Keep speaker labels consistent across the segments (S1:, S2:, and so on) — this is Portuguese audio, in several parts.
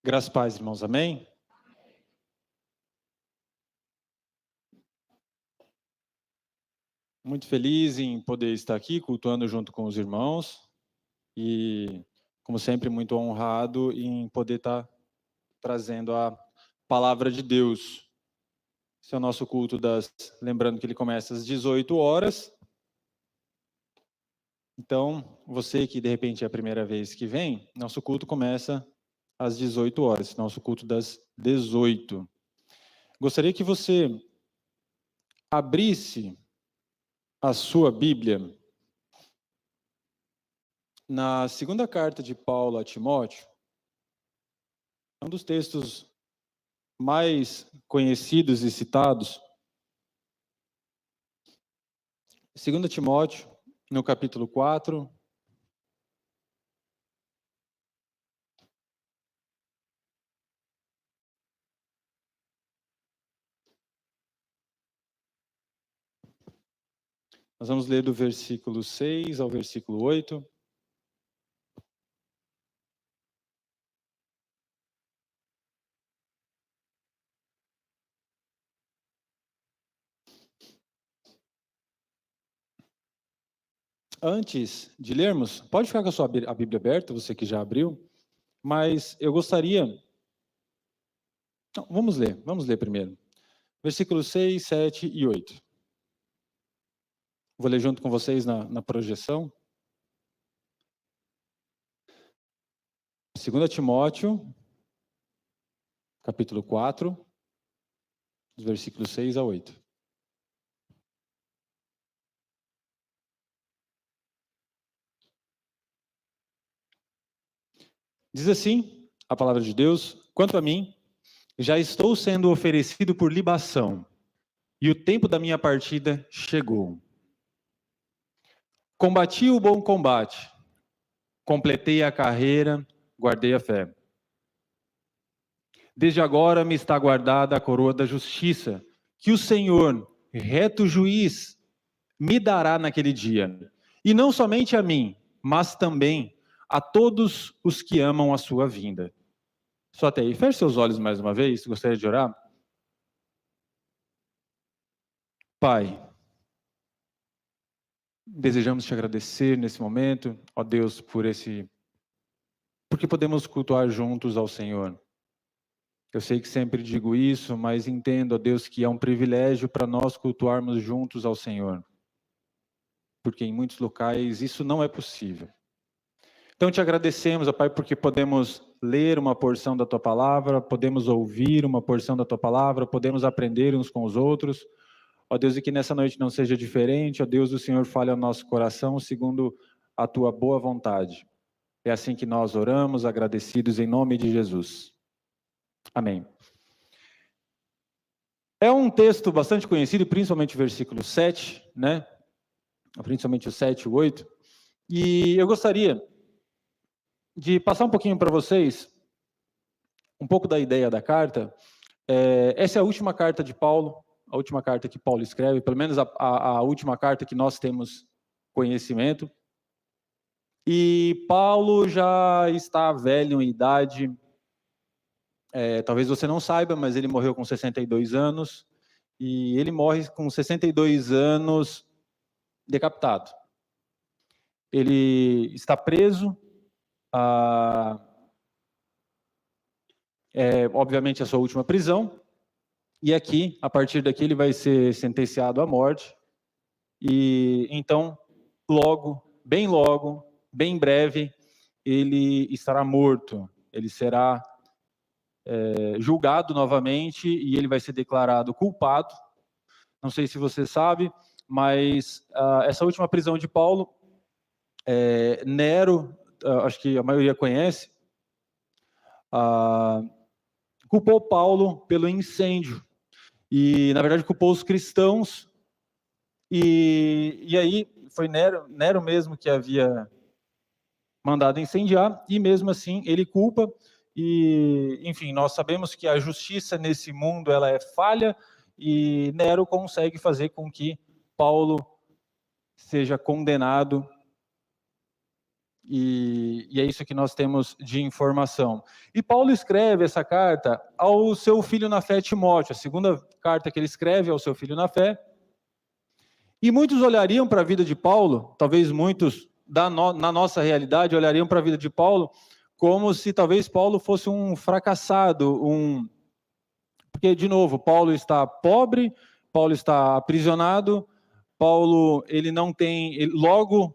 S1: Graças a paz, irmãos, amém? Muito feliz em poder estar aqui cultuando junto com os irmãos e, como sempre, muito honrado em poder estar trazendo a palavra de Deus. Esse é o nosso culto lembrando que ele começa às 18 horas. Então, você que de repente é a primeira vez que vem, nosso culto começa às 18 horas, nosso culto das 18. Gostaria que você abrisse a sua Bíblia na segunda carta de Paulo a Timóteo. É um dos textos mais conhecidos e citados. 2 Timóteo, no capítulo 4. Nós vamos ler do versículo 6 ao versículo 8. Antes de lermos, pode ficar com a Bíblia aberta, você que já abriu, mas eu gostaria... Não, vamos ler primeiro. Versículos 6, 7 e 8. Vou ler junto com vocês na projeção. 2 Timóteo, capítulo 4, dos versículos 6 a 8. Diz assim a palavra de Deus: quanto a mim, já estou sendo oferecido por libação, e o tempo da minha partida chegou. Combati o bom combate, completei a carreira, guardei a fé. Desde agora me está guardada a coroa da justiça, que o Senhor, reto juiz, me dará naquele dia. E não somente a mim, mas também a todos os que amam a sua vinda. Só até aí. Feche seus olhos mais uma vez, gostaria de orar. Pai, desejamos te agradecer nesse momento, ó Deus, porque podemos cultuar juntos ao Senhor. Eu sei que sempre digo isso, mas entendo, ó Deus, que é um privilégio para nós cultuarmos juntos ao Senhor. Porque em muitos locais isso não é possível. Então te agradecemos, ó Pai, porque podemos ler uma porção da Tua Palavra, podemos ouvir uma porção da Tua Palavra, podemos aprender uns com os outros. Ó Deus, e que nessa noite não seja diferente, ó Deus, o Senhor fale ao nosso coração segundo a Tua boa vontade. É assim que nós oramos, agradecidos em nome de Jesus. Amém. É um texto bastante conhecido, principalmente o versículo 7, né? Principalmente o 7 e o 8. E eu gostaria de passar um pouquinho para vocês um pouco da ideia da carta. Essa é a última carta de Paulo, a última carta que Paulo escreve, pelo menos a última carta que nós temos conhecimento. E Paulo já está velho em idade, talvez você não saiba, mas ele morreu com 62 anos, e ele morre com 62 anos decapitado. Ele está preso, obviamente a sua última prisão, e aqui, a partir daqui, ele vai ser sentenciado à morte, e então, bem logo, bem breve, ele estará morto, ele será julgado novamente, e ele vai ser declarado culpado. Não sei se você sabe, mas essa última prisão de Paulo, Nero, acho que a maioria conhece, culpou Paulo pelo incêndio, e na verdade culpou os cristãos, e aí foi Nero mesmo que havia mandado incendiar, e mesmo assim ele culpa, e enfim, nós sabemos que a justiça nesse mundo ela é falha, e Nero consegue fazer com que Paulo seja condenado E é isso que nós temos de informação. E Paulo escreve essa carta ao seu filho na fé, Timóteo, a segunda carta que ele escreve ao seu filho na fé. E muitos olhariam para a vida de Paulo, talvez muitos na nossa realidade olhariam para a vida de Paulo como se talvez Paulo fosse um fracassado, porque, de novo, Paulo está pobre, Paulo está aprisionado, Paulo, ele não tem, logo,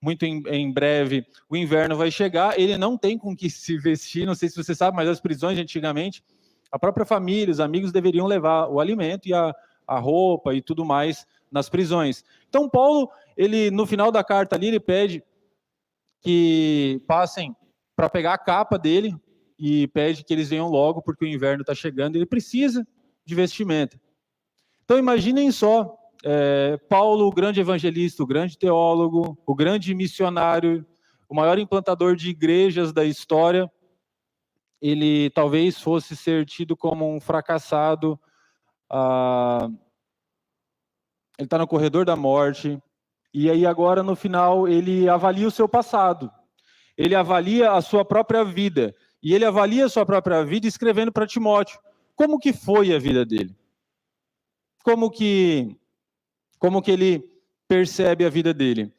S1: muito em breve, o inverno vai chegar, ele não tem com que se vestir, não sei se você sabe, mas as prisões antigamente, a própria família, os amigos deveriam levar o alimento e a roupa e tudo mais nas prisões. Então, Paulo, ele, no final da carta ali, ele pede que passem para pegar a capa dele e pede que eles venham logo, porque o inverno está chegando e ele precisa de vestimenta. Então, imaginem só, Paulo, o grande evangelista, o grande teólogo, o grande missionário, o maior implantador de igrejas da história, ele talvez fosse ser tido como um fracassado, ele está no corredor da morte, e aí agora no final ele avalia o seu passado, ele avalia a sua própria vida, e ele avalia a sua própria vida escrevendo para Timóteo, como que foi a vida dele? Como que ele percebe a vida dele?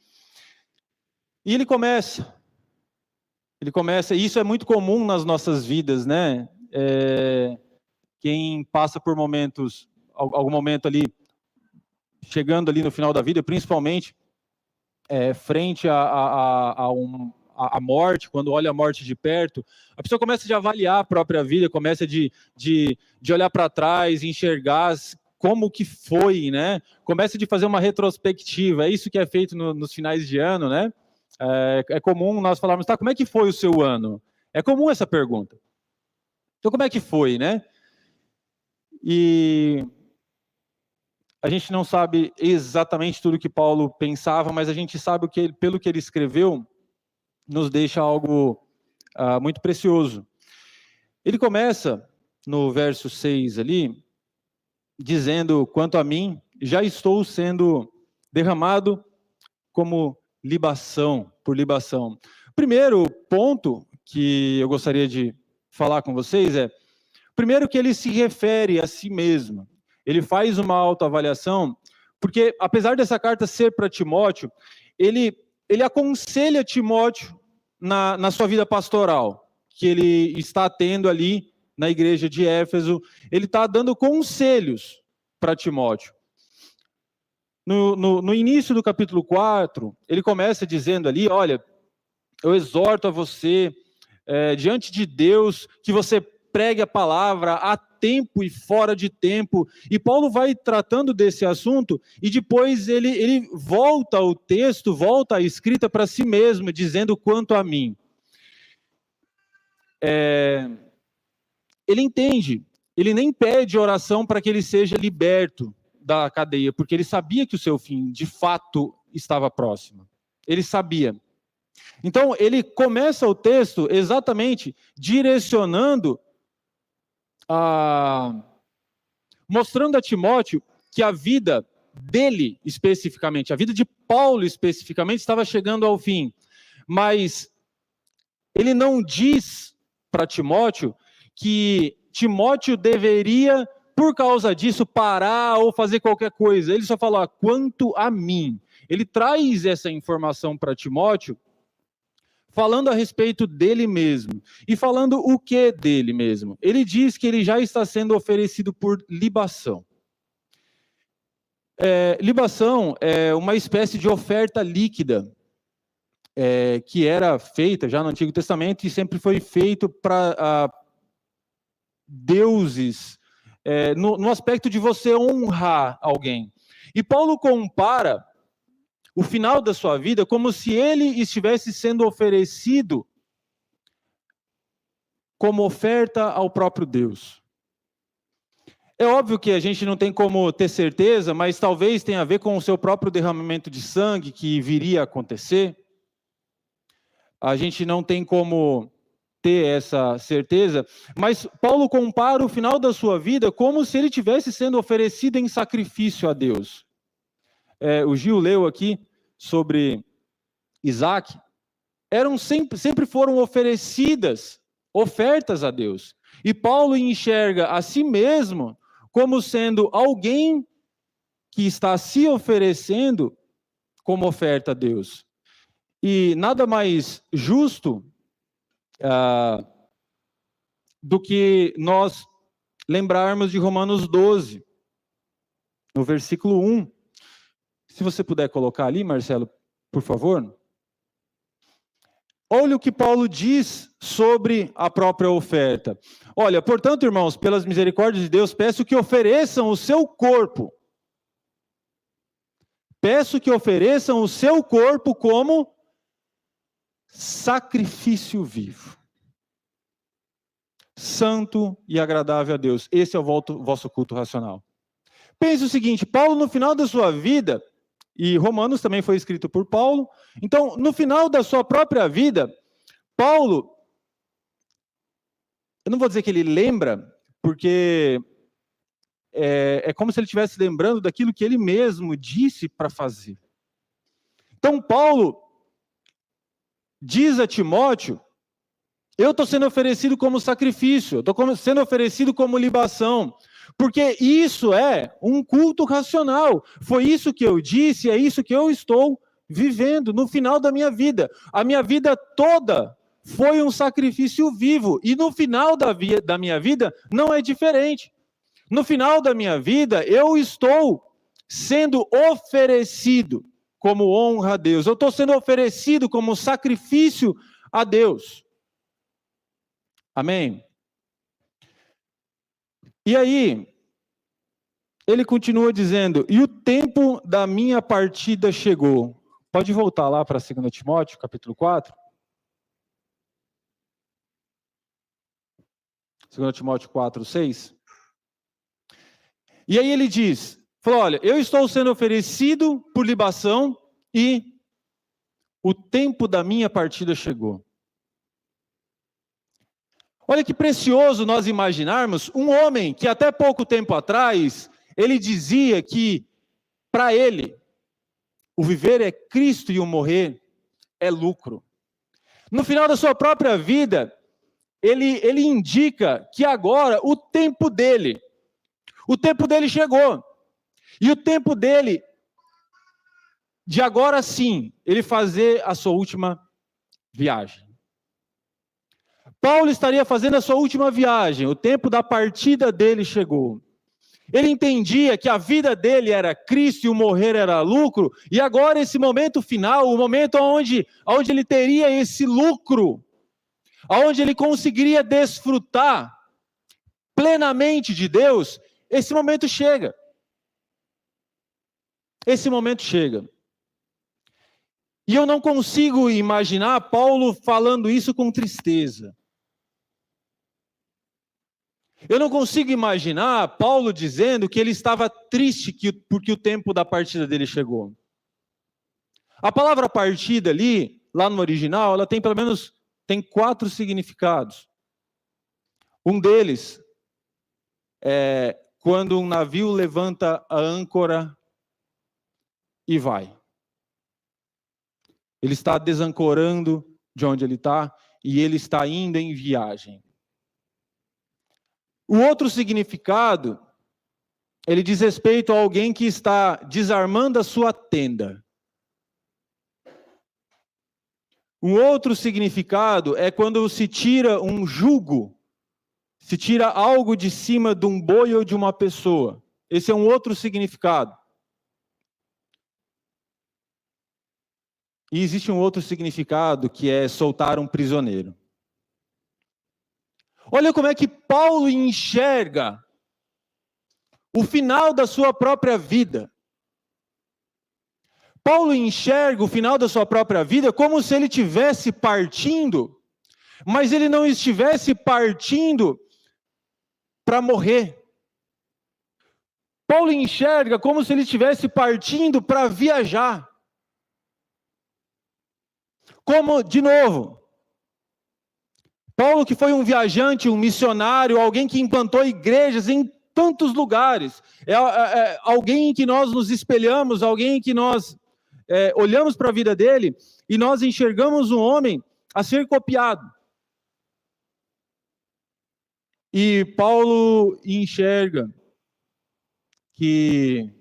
S1: E ele começa, e isso é muito comum nas nossas vidas, né? Quem passa por momentos, algum momento ali, chegando ali no final da vida, principalmente frente à morte, quando olha a morte de perto, a pessoa começa a avaliar a própria vida, começa de olhar para trás, enxergar como que foi, né? Começa de fazer uma retrospectiva, é isso que é feito nos finais de ano, né? É comum nós falarmos, tá, como é que foi o seu ano? É comum essa pergunta. Então, como é que foi, né? E a gente não sabe exatamente tudo que Paulo pensava, mas a gente sabe pelo que ele escreveu, nos deixa algo muito precioso. Ele começa no verso 6 ali, dizendo, quanto a mim, já estou sendo derramado como libação, por libação. Primeiro ponto que eu gostaria de falar com vocês primeiro que ele se refere a si mesmo. Ele faz uma autoavaliação, porque apesar dessa carta ser para Timóteo, ele aconselha Timóteo na sua vida pastoral, que ele está tendo ali na igreja de Éfeso, ele está dando conselhos para Timóteo. No início do capítulo 4, ele começa dizendo ali, olha, eu exorto a você, diante de Deus, que você pregue a palavra a tempo e fora de tempo, e Paulo vai tratando desse assunto, e depois ele volta ao texto, volta à escrita para si mesmo, dizendo quanto a mim. Ele entende, ele nem pede oração para que ele seja liberto da cadeia, porque ele sabia que o seu fim, de fato, estava próximo. Ele sabia. Então, ele começa o texto exatamente direcionando, mostrando a Timóteo que a vida dele, especificamente, a vida de Paulo, especificamente, estava chegando ao fim. Mas ele não diz para Timóteo que Timóteo deveria, por causa disso, parar ou fazer qualquer coisa. Ele só fala, quanto a mim. Ele traz essa informação para Timóteo, falando a respeito dele mesmo. E falando o que dele mesmo? Ele diz que ele já está sendo oferecido por libação. Libação é uma espécie de oferta líquida, que era feita já no Antigo Testamento e sempre foi feito para deuses, no aspecto de você honrar alguém. E Paulo compara o final da sua vida como se ele estivesse sendo oferecido como oferta ao próprio Deus. É óbvio que a gente não tem como ter certeza, mas talvez tenha a ver com o seu próprio derramamento de sangue que viria a acontecer. A gente não tem como ter essa certeza, mas Paulo compara o final da sua vida como se ele estivesse sendo oferecido em sacrifício a Deus. O Gil leu aqui sobre Isaac, sempre foram oferecidas ofertas a Deus. E Paulo enxerga a si mesmo como sendo alguém que está se oferecendo como oferta a Deus. E nada mais justo do que nós lembrarmos de Romanos 12, no versículo 1. Se você puder colocar ali, Marcelo, por favor. Olha o que Paulo diz sobre a própria oferta. Olha, portanto, irmãos, pelas misericórdias de Deus, peço que ofereçam o seu corpo. Peço que ofereçam o seu corpo como sacrifício vivo, santo e agradável a Deus. Esse é o vosso culto racional. Pense o seguinte, Paulo no final da sua vida, e Romanos também foi escrito por Paulo, então no final da sua própria vida, Paulo, eu não vou dizer que ele lembra, porque é como se ele estivesse lembrando daquilo que ele mesmo disse para fazer. Então Paulo diz a Timóteo, eu estou sendo oferecido como sacrifício, estou sendo oferecido como libação, porque isso é um culto racional. Foi isso que eu disse, é isso que eu estou vivendo no final da minha vida. A minha vida toda foi um sacrifício vivo, e no final da minha vida não é diferente. No final da minha vida, eu estou sendo oferecido como honra a Deus. Eu estou sendo oferecido como sacrifício a Deus. Amém? E aí, ele continua dizendo, e o tempo da minha partida chegou. Pode voltar lá para 2 Timóteo, capítulo 4. 2 Timóteo 4, 6. E aí ele diz, olha, eu estou sendo oferecido por libação e o tempo da minha partida chegou. Olha que precioso nós imaginarmos um homem que até pouco tempo atrás, ele dizia que para ele, o viver é Cristo e o morrer é lucro. No final da sua própria vida, ele indica que agora o tempo dele chegou. E o tempo dele, de agora sim, ele fazer a sua última viagem. Paulo estaria fazendo a sua última viagem, o tempo da partida dele chegou. Ele entendia que a vida dele era Cristo e o morrer era lucro, e agora esse momento final, o momento onde ele teria esse lucro, onde ele conseguiria desfrutar plenamente de Deus, esse momento chega. Esse momento chega. E eu não consigo imaginar Paulo falando isso com tristeza. Eu não consigo imaginar Paulo dizendo que ele estava triste porque o tempo da partida dele chegou. A palavra partida ali, lá no original, ela tem pelo menos 4 significados. Um deles é quando um navio levanta a âncora e vai. Ele está desancorando de onde ele está e ele está indo em viagem. O outro significado, ele diz respeito a alguém que está desarmando a sua tenda. Um outro significado é quando se tira um jugo, se tira algo de cima de um boi ou de uma pessoa. Esse é um outro significado. E existe um outro significado que é soltar um prisioneiro. Olha como é que Paulo enxerga o final da sua própria vida. Paulo enxerga o final da sua própria vida como se ele estivesse partindo, mas ele não estivesse partindo para morrer. Paulo enxerga como se ele estivesse partindo para viajar. Como, de novo, Paulo que foi um viajante, um missionário, alguém que implantou igrejas em tantos lugares, é alguém em que nós nos espelhamos, alguém em que nós olhamos para a vida dele e nós enxergamos um homem a ser copiado. E Paulo enxerga que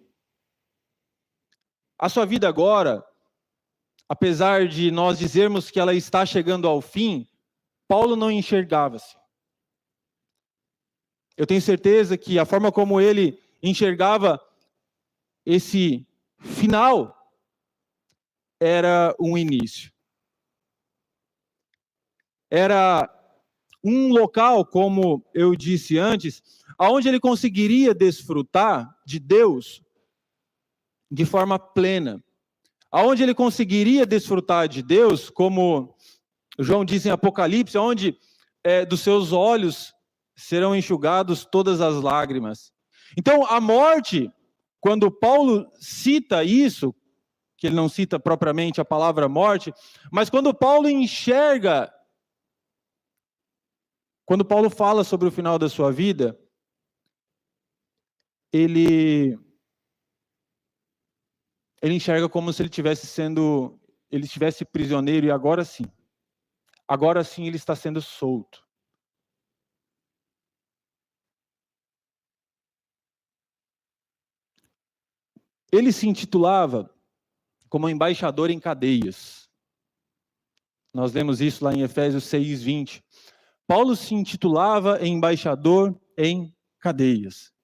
S1: a sua vida agora, apesar de nós dizermos que ela está chegando ao fim, Paulo não enxergava-se. Eu tenho certeza que a forma como ele enxergava esse final era um início. Era um local, como eu disse antes, onde ele conseguiria desfrutar de Deus de forma plena. Onde ele conseguiria desfrutar de Deus, como João diz em Apocalipse, onde dos seus olhos serão enxugados todas as lágrimas. Então, a morte, quando Paulo cita isso, que ele não cita propriamente a palavra morte, mas quando Paulo enxerga, quando Paulo fala sobre o final da sua vida, ele enxerga como se ele estivesse prisioneiro, e agora sim ele está sendo solto. Ele se intitulava como embaixador em cadeias. Nós lemos isso lá em Efésios 6:20. Paulo se intitulava embaixador em cadeias.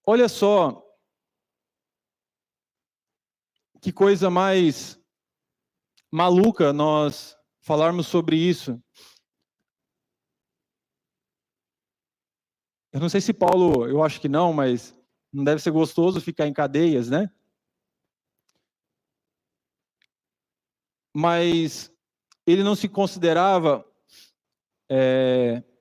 S1: Olha só que coisa mais maluca nós falarmos sobre isso. Eu não sei se Paulo, eu acho que não, mas não deve ser gostoso ficar em cadeias, né? Mas ele não se considerava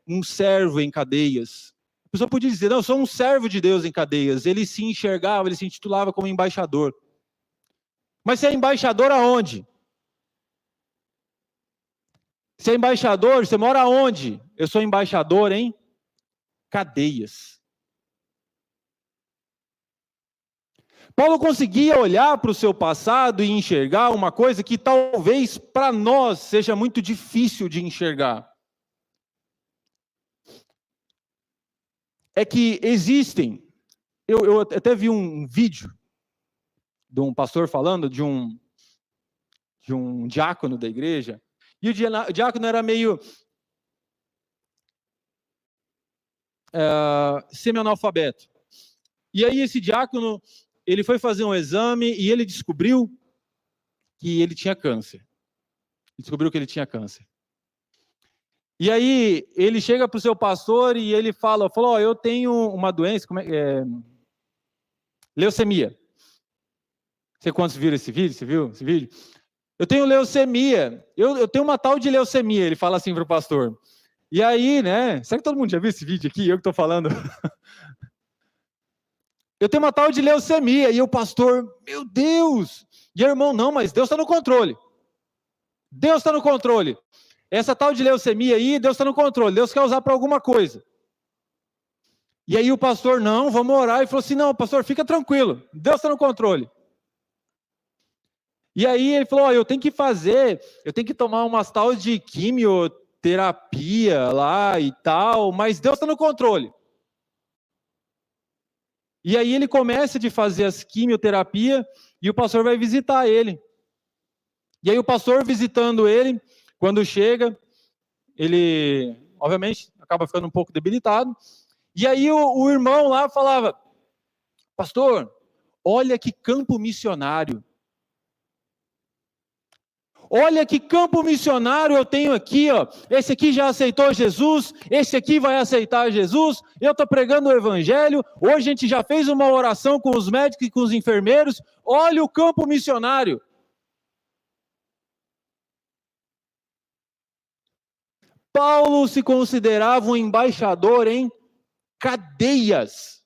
S1: um servo em cadeias. A pessoa podia dizer, não, eu sou um servo de Deus em cadeias. Ele se enxergava, ele se intitulava como embaixador. Mas você é embaixador aonde? Você é embaixador, você mora aonde? Eu sou embaixador em cadeias. Paulo conseguia olhar para o seu passado e enxergar uma coisa que talvez para nós seja muito difícil de enxergar. É que existem, eu até vi um vídeo de um pastor falando de um diácono da igreja, e o diácono era meio semi-analfabeto. E aí esse diácono, ele foi fazer um exame e ele descobriu que ele tinha câncer. E aí ele chega para o seu pastor e ele falou, eu tenho uma doença, leucemia. Não sei quantos viram esse vídeo, você viu esse vídeo? Eu tenho leucemia, eu tenho uma tal de leucemia, ele fala assim para o pastor. E aí, né, será que todo mundo já viu esse vídeo aqui? Eu que estou falando. Eu tenho uma tal de leucemia, e o pastor, meu Deus! E o irmão, não, mas Deus está no controle. Deus está no controle. Essa tal de leucemia aí, Deus está no controle. Deus quer usar para alguma coisa. E aí o pastor, não, vamos orar. E falou assim, não, pastor, fica tranquilo. Deus está no controle. E aí ele falou, eu tenho que tomar umas tal de quimioterapia lá e tal, mas Deus está no controle. E aí ele começa de fazer as quimioterapia e o pastor vai visitar ele. E aí o pastor visitando ele, quando chega, ele, obviamente, acaba ficando um pouco debilitado. E aí o irmão lá falava, pastor, olha que campo missionário. Olha que campo missionário eu tenho aqui, ó. Esse aqui já aceitou Jesus, esse aqui vai aceitar Jesus, eu estou pregando o evangelho, hoje a gente já fez uma oração com os médicos e com os enfermeiros, olha o campo missionário. Paulo se considerava um embaixador em cadeias.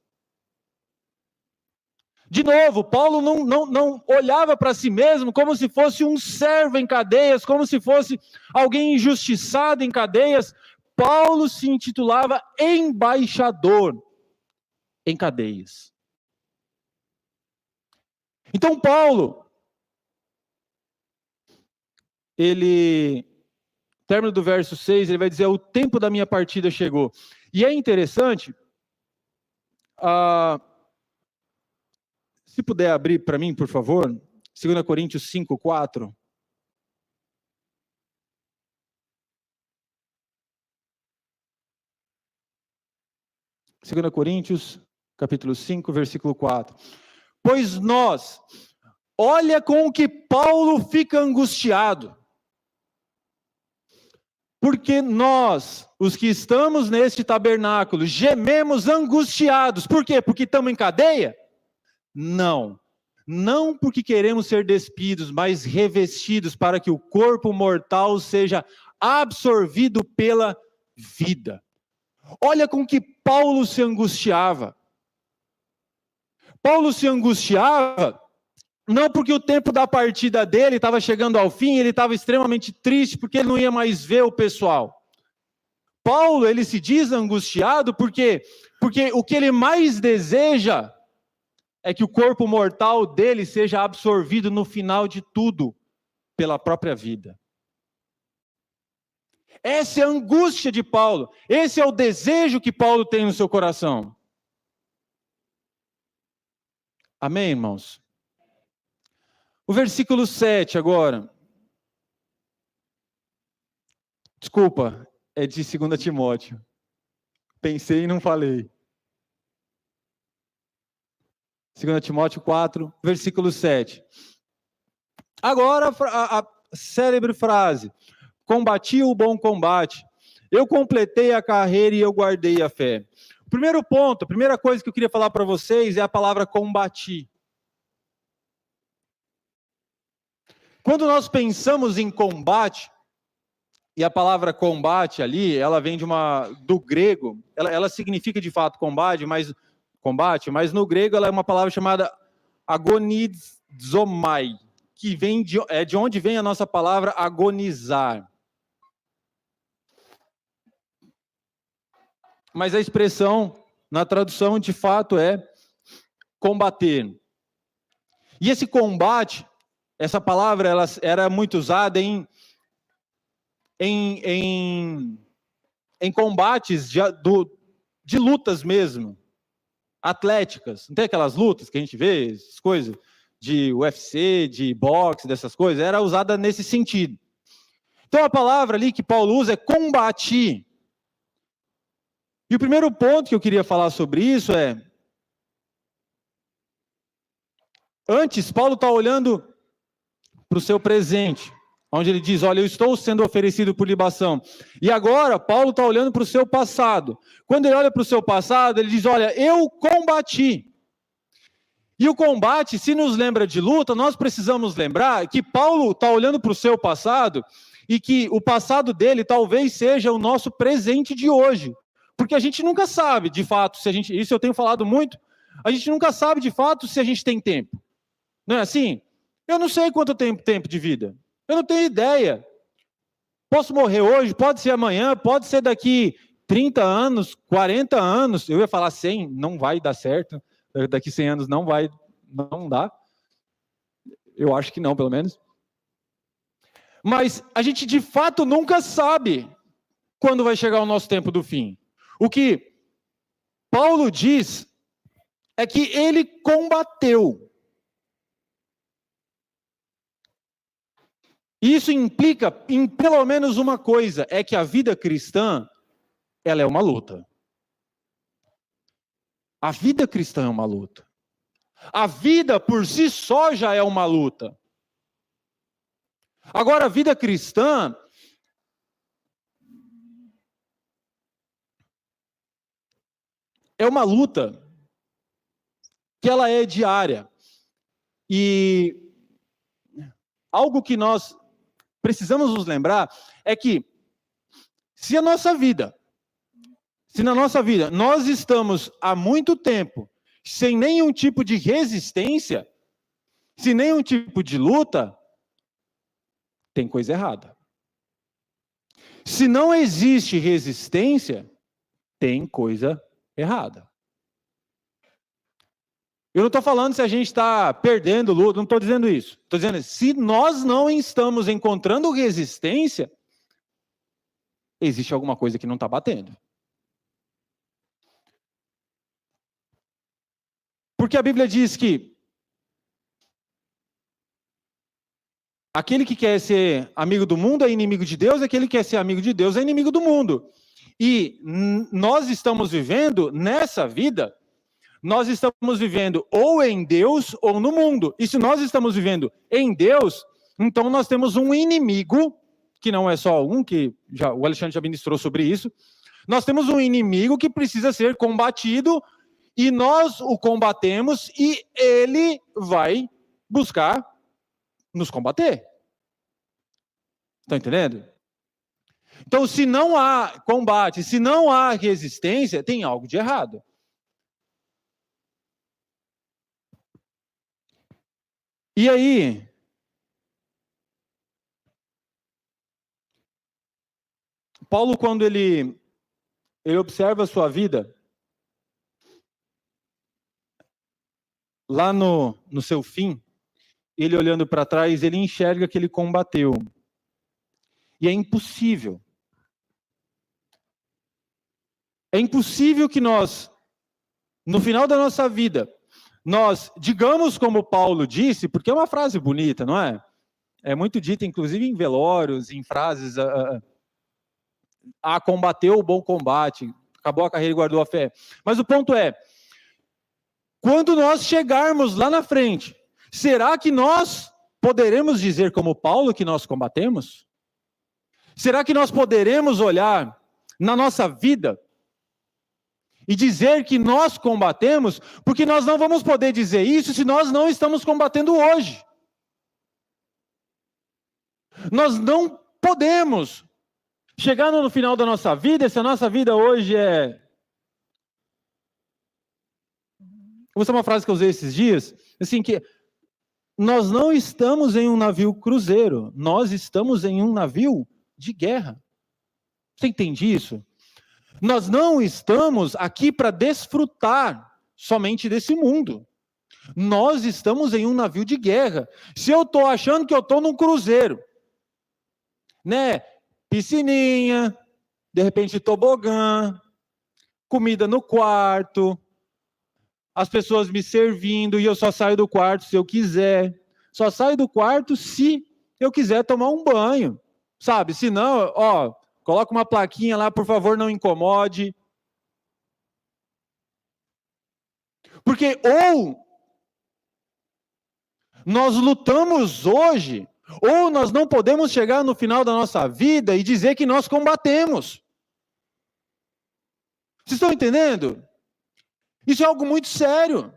S1: De novo, Paulo não olhava para si mesmo como se fosse um servo em cadeias, como se fosse alguém injustiçado em cadeias. Paulo se intitulava embaixador em cadeias. Então Paulo, término do verso 6, ele vai dizer: o tempo da minha partida chegou. E é interessante, se puder abrir para mim, por favor, 2 Coríntios 5, 4. Segunda Coríntios, capítulo 5, versículo 4. Pois nós, olha com o que Paulo fica angustiado. Porque nós, os que estamos neste tabernáculo, gememos angustiados. Por quê? Porque estamos em cadeia? Não. Não porque queremos ser despidos, mas revestidos para que o corpo mortal seja absorvido pela vida. Olha com que Paulo se angustiava. Paulo se angustiava não porque o tempo da partida dele estava chegando ao fim, ele estava extremamente triste porque ele não ia mais ver o pessoal. Paulo, ele se diz angustiado porque o que ele mais deseja é que o corpo mortal dele seja absorvido no final de tudo pela própria vida. Essa é a angústia de Paulo. Esse é o desejo que Paulo tem no seu coração. Amém, irmãos? O versículo 7 agora. Desculpa, é de 2 Timóteo. Pensei e não falei. 2 Timóteo 4, versículo 7. Agora a célebre frase: combati o bom combate, eu completei a carreira e eu guardei a fé. O primeiro ponto, a primeira coisa que eu queria falar para vocês é a palavra combati. Quando nós pensamos em combate, e a palavra combate ali, ela vem do grego, ela significa de fato combate, mas no grego ela é uma palavra chamada agonizomai, que vem de onde vem a nossa palavra agonizar. Mas a expressão, na tradução, de fato é combater. E esse combate, essa palavra, ela era muito usada em combates de lutas mesmo, atléticas. Não tem aquelas lutas que a gente vê, essas coisas de UFC, de boxe, dessas coisas? Era usada nesse sentido. Então a palavra ali que Paulo usa é combate. E o primeiro ponto que eu queria falar sobre isso é: antes, Paulo está olhando para o seu presente, onde ele diz: olha, eu estou sendo oferecido por libação. E agora, Paulo está olhando para o seu passado. Quando ele olha para o seu passado, ele diz: olha, eu combati. E o combate, se nos lembra de luta, nós precisamos lembrar que Paulo está olhando para o seu passado e que o passado dele talvez seja o nosso presente de hoje. Porque a gente nunca sabe, de fato, isso eu tenho falado muito, a gente nunca sabe, de fato, se a gente tem tempo. Não é assim? Eu não sei quanto tempo de vida. Eu não tenho ideia. Posso morrer hoje, pode ser amanhã, pode ser daqui 30 anos, 40 anos. Eu ia falar 100, não vai dar certo. Daqui 100 anos não dá. Eu acho que não, pelo menos. Mas a gente de fato nunca sabe quando vai chegar o nosso tempo do fim. O que Paulo diz é que ele combateu. Isso implica em pelo menos uma coisa, é que a vida cristã, ela é uma luta. A vida cristã é uma luta. A vida por si só já é uma luta. Agora, a vida cristã é uma luta que ela é diária. E algo que nós precisamos nos lembrar é que se na nossa vida nós estamos há muito tempo sem nenhum tipo de resistência, sem nenhum tipo de luta, tem coisa errada. Se não existe resistência, tem coisa errada. Eu não estou falando se a gente está perdendo luta, não estou dizendo isso. Estou dizendo, se nós não estamos encontrando resistência, existe alguma coisa que não está batendo. Porque a Bíblia diz que aquele que quer ser amigo do mundo é inimigo de Deus, aquele que quer ser amigo de Deus é inimigo do mundo. E nós estamos vivendo nessa vida, nós estamos vivendo ou em Deus ou no mundo. E se nós estamos vivendo em Deus, então nós temos um inimigo, que não é só um, que o Alexandre já ministrou sobre isso. Nós temos um inimigo que precisa ser combatido, e nós o combatemos, e ele vai buscar nos combater. Estão entendendo? Então, se não há combate, se não há resistência, tem algo de errado. E aí, Paulo, quando ele observa a sua vida, lá no seu fim, ele olhando para trás, ele enxerga que ele combateu. E é impossível. É impossível que nós, no final da nossa vida, nós digamos como Paulo disse, porque é uma frase bonita, não é? É muito dita, inclusive em velórios, em frases, combateu o bom combate, acabou a carreira e guardou a fé. Mas o ponto é, quando nós chegarmos lá na frente, será que nós poderemos dizer como Paulo que nós combatemos? Será que nós poderemos olhar na nossa vida e dizer que nós combatemos? Porque nós não vamos poder dizer isso se nós não estamos combatendo hoje. Nós não podemos chegar no final da nossa vida, se a nossa vida hoje é... Vou usar uma frase que eu usei esses dias, assim, que nós não estamos em um navio cruzeiro, nós estamos em um navio de guerra. Você entende isso? Nós não estamos aqui para desfrutar somente desse mundo. Nós estamos em um navio de guerra. Se eu estou achando que eu estou num cruzeiro, né? Piscininha, de repente tobogã, comida no quarto, as pessoas me servindo e eu só saio do quarto se eu quiser. Só saio do quarto se eu quiser tomar um banho, sabe? Se não, coloca uma plaquinha lá, por favor, não incomode. Porque ou nós lutamos hoje, ou nós não podemos chegar no final da nossa vida e dizer que nós combatemos. Vocês estão entendendo? Isso é algo muito sério.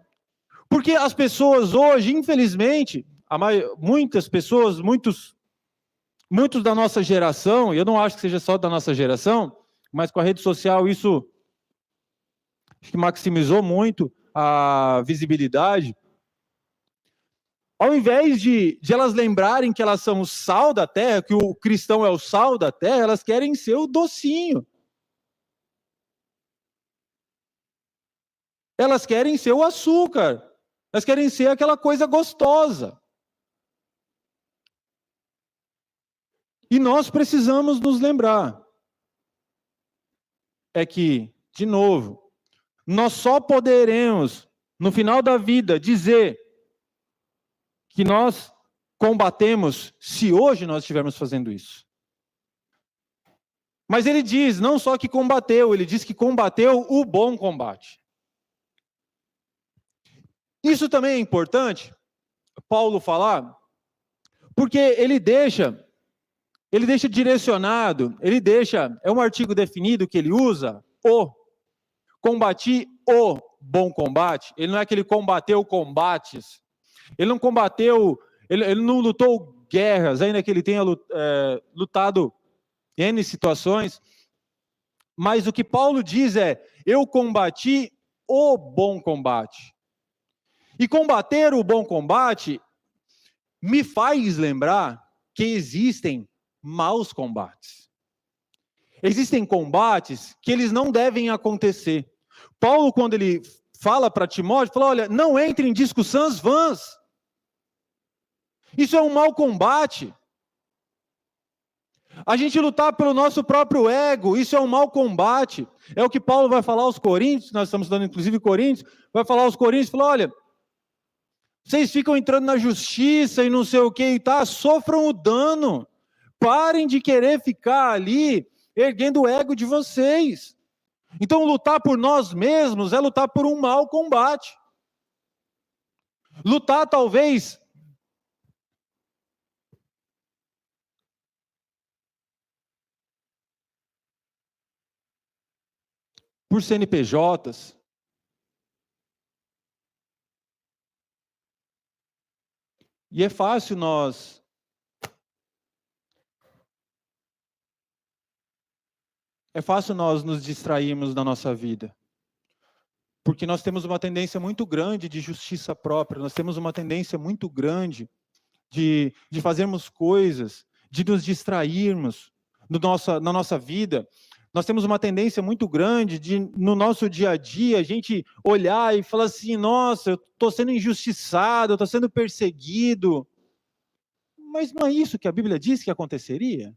S1: Porque as pessoas hoje, infelizmente, muitas pessoas, muitos da nossa geração, eu não acho que seja só da nossa geração, mas com a rede social isso acho que maximizou muito a visibilidade. Ao invés de elas lembrarem que elas são o sal da terra, que o cristão é o sal da terra, elas querem ser o docinho. Elas querem ser o açúcar. Elas querem ser aquela coisa gostosa. E nós precisamos nos lembrar. É que, de novo, nós só poderemos, no final da vida, dizer que nós combatemos se hoje nós estivermos fazendo isso. Mas ele diz, não só que combateu, ele diz que combateu o bom combate. Isso também é importante, Paulo falar, porque ele deixa direcionado, é um artigo definido que ele usa, combati o bom combate. Ele não é que ele combateu combates, ele não combateu, ele não lutou guerras, ainda que ele tenha lutado em N situações, mas o que Paulo diz é, eu combati o bom combate. E combater o bom combate me faz lembrar que existem maus combates. Existem combates que eles não devem acontecer. Paulo, quando ele fala para Timóteo, fala, olha, não entre em discussões vãs. Isso é um mau combate. A gente lutar pelo nosso próprio ego, isso é um mau combate. É o que Paulo vai falar aos Coríntios, nós estamos estudando inclusive Coríntios, vai falar aos Coríntios, fala, olha, vocês ficam entrando na justiça e não sei o que e tá, sofram o dano. Parem de querer ficar ali erguendo o ego de vocês. Então lutar por nós mesmos é lutar por um mau combate. Lutar talvez por CNPJs. E é fácil nós nos distrairmos da nossa vida. Porque nós temos uma tendência muito grande de justiça própria, nós temos uma tendência muito grande de fazermos coisas, de nos distrairmos na nossa vida. Nós temos uma tendência muito grande de, no nosso dia a dia, a gente olhar e falar assim, nossa, eu estou sendo injustiçado, eu estou sendo perseguido. Mas não é isso que a Bíblia diz que aconteceria?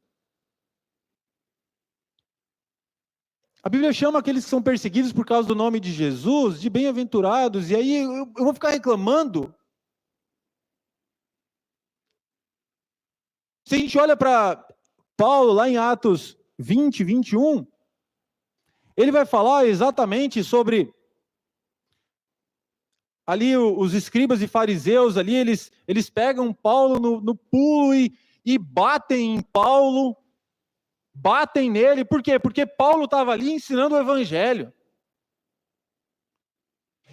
S1: A Bíblia chama aqueles que são perseguidos por causa do nome de Jesus de bem-aventurados, e aí eu vou ficar reclamando? Se a gente olha para Paulo, lá em Atos 20, 21, ele vai falar exatamente sobre ali os escribas e fariseus, ali eles pegam Paulo no pulo e batem em Paulo, batem nele, por quê? Porque Paulo estava ali ensinando o evangelho.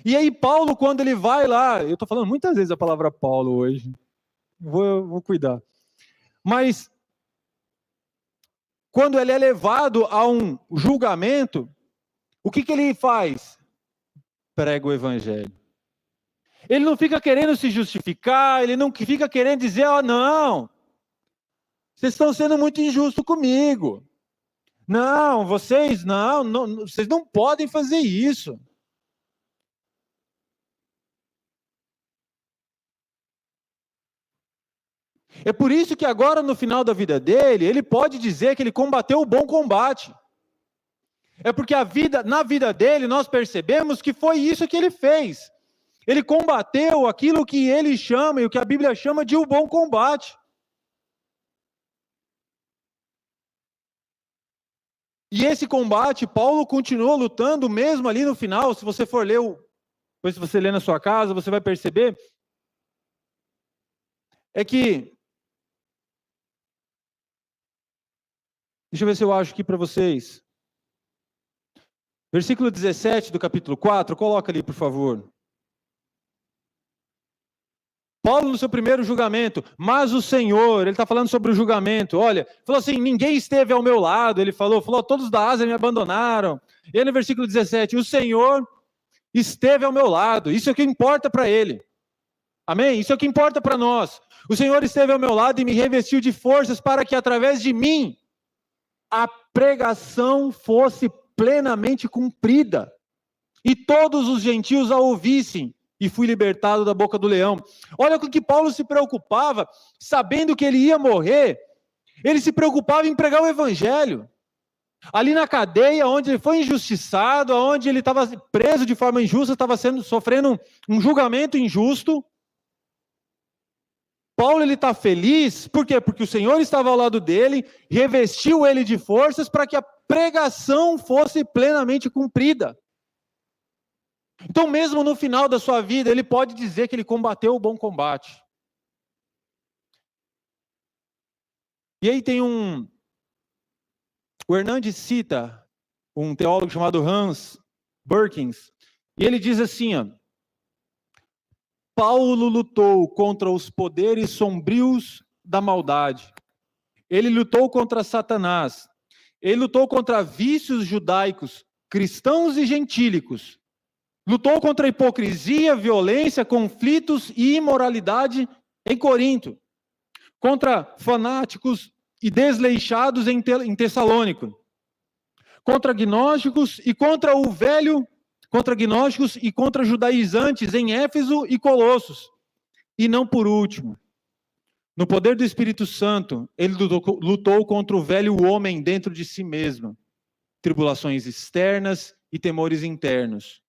S1: E aí Paulo, quando ele vai lá, eu estou falando muitas vezes a palavra Paulo hoje, vou cuidar. Mas, quando ele é levado a um julgamento, o que ele faz? Prega o evangelho. Ele não fica querendo se justificar, ele não fica querendo dizer, não, vocês estão sendo muito injustos comigo. Não, vocês vocês não podem fazer isso. É por isso que agora, no final da vida dele, ele pode dizer que ele combateu o bom combate. É porque na vida dele, nós percebemos que foi isso que ele fez. Ele combateu aquilo que ele chama, e o que a Bíblia chama de o bom combate. E esse combate, Paulo continuou lutando mesmo ali no final. Se você for ler, depois se você ler na sua casa, você vai perceber, é que, deixa eu ver se eu acho aqui para vocês. Versículo 17 do capítulo 4, coloca ali, por favor. Paulo, no seu primeiro julgamento, mas o Senhor, ele está falando sobre o julgamento, olha, falou assim, ninguém esteve ao meu lado, ele falou, todos da Ásia me abandonaram. E aí no versículo 17, o Senhor esteve ao meu lado, isso é o que importa para ele. Amém? Isso é o que importa para nós. O Senhor esteve ao meu lado e me revestiu de forças para que através de mim a pregação fosse plenamente cumprida e todos os gentios a ouvissem. E fui libertado da boca do leão. Olha com que Paulo se preocupava, sabendo que ele ia morrer, ele se preocupava em pregar o evangelho. Ali na cadeia, onde ele foi injustiçado, onde ele estava preso de forma injusta, estava sofrendo um julgamento injusto. Paulo está feliz, por quê? Porque o Senhor estava ao lado dele, revestiu ele de forças para que a pregação fosse plenamente cumprida. Então, mesmo no final da sua vida, ele pode dizer que ele combateu o bom combate. E aí tem o Hernandes cita um teólogo chamado Hans Berkins, e ele diz assim, Paulo lutou contra os poderes sombrios da maldade. Ele lutou contra Satanás. Ele lutou contra vícios judaicos, cristãos e gentílicos. Lutou contra a hipocrisia, violência, conflitos e imoralidade em Corinto. Contra fanáticos e desleixados em Tessalônico. Contra gnósticos e contra contra gnósticos e contra judaizantes em Éfeso e Colossos. E não por último, no poder do Espírito Santo, ele lutou contra o velho homem dentro de si mesmo, tribulações externas e temores internos.